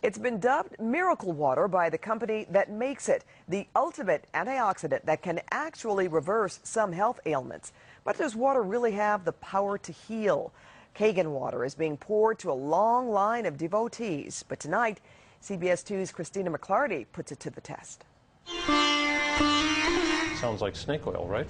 It's been dubbed miracle water by the company that makes it, the ultimate antioxidant that can actually reverse some health ailments. But does water really have the power to heal? Kangen water is being poured to a long line of devotees. But tonight, CBS 2's Christina McClarty puts it to the test. Sounds like snake oil, right?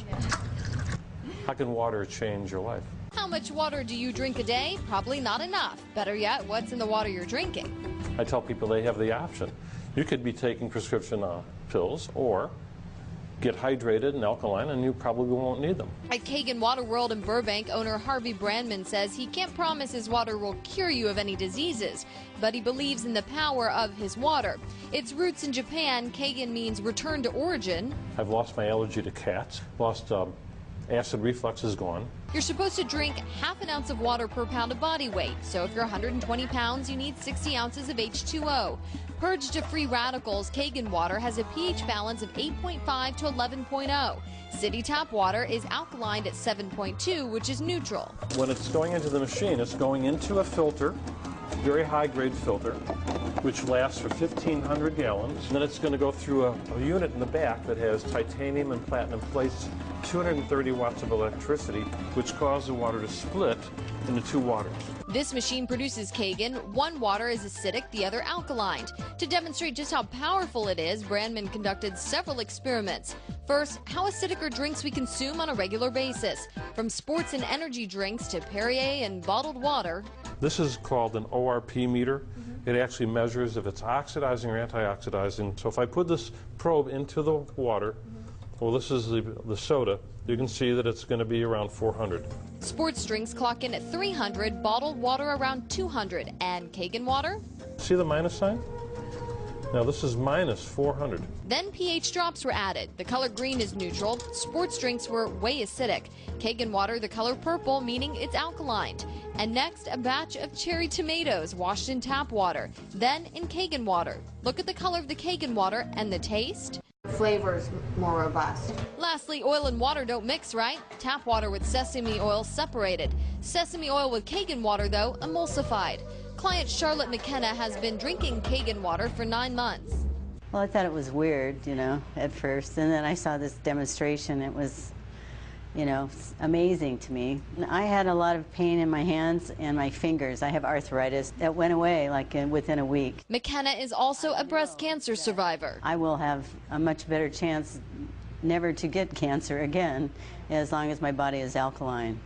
How can water change your life? How much water do you drink a day? Probably not enough. Better yet, what's in the water you're drinking? I tell people they have the option. You could be taking prescription pills or get hydrated and alkaline, and you probably won't need them. At Kangen Water World in Burbank, owner Harvey Brandman says he can't promise his water will cure you of any diseases, but he believes in the power of his water. Its roots in Japan, Kangen means return to origin. I've lost my allergy to cats, lost acid reflux is gone. You're supposed to drink half an ounce of water per pound of body weight. So if you're 120 pounds, you need 60 ounces of H2O. Purged of free radicals, Kangen water has a pH balance of 8.5 to 11.0. City tap water is alkaline at 7.2, which is neutral. When it's going into the machine, it's going into a filter, very high-grade filter, which lasts for 1,500 gallons. And then it's going to go through a unit in the back that has titanium and platinum plates, 230 watts of electricity, which causes the water to split into two waters. This machine produces Kangen. One water is acidic, the other alkaline. To demonstrate just how powerful it is, Brandman conducted several experiments. First, how acidic are drinks we consume on a regular basis? From sports and energy drinks to Perrier and bottled water. This is called an ORP meter. It actually measures if it's oxidizing or antioxidizing. So if I put this probe into the water, well, this is the soda, you can see that it's going to be around 400. Sports drinks clock in at 300, bottled water around 200, and Kangen water? See the minus sign? Now this is minus 400. Then pH drops were added. The color green is neutral. Sports drinks were way acidic. Kangen water, the color purple, meaning it's alkaline. And next, a batch of cherry tomatoes washed in tap water, then in Kangen water. Look at the color of the Kangen water and the taste. Flavor is more robust. Lastly, oil and water don't mix, right? Tap water with sesame oil separated. Sesame oil with Kangen water, though, emulsified. Client Charlotte McKenna has been drinking Kangen water for 9 months. Well, I thought it was weird, at first, and then I saw this demonstration. It was, amazing to me. I had a lot of pain in my hands and my fingers. I have arthritis. That went away within a week. McKenna is also a breast cancer survivor. I will have a much better chance never to get cancer again as long as my body is alkaline.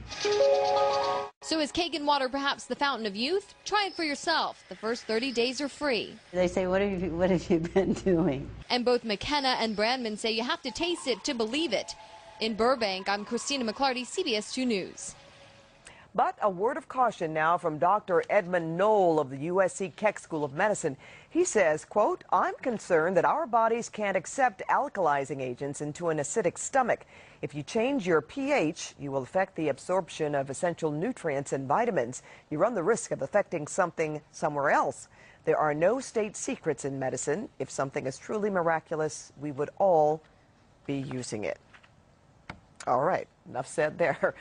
So is Kangen water perhaps the fountain of youth? Try it for yourself. The first 30 days are free. They say, what have you been doing? And both McKenna and Brandman say you have to taste it to believe it. In Burbank, I'm Christina McClarty, CBS 2 News. But a word of caution now from Dr. Edmund Knoll of the USC Keck School of Medicine. He says, quote, "I'm concerned that our bodies can't accept alkalizing agents into an acidic stomach. If you change your pH, you will affect the absorption of essential nutrients and vitamins. You run the risk of affecting something somewhere else. There are no state secrets in medicine. If something is truly miraculous, we would all be using it." All right, enough said there.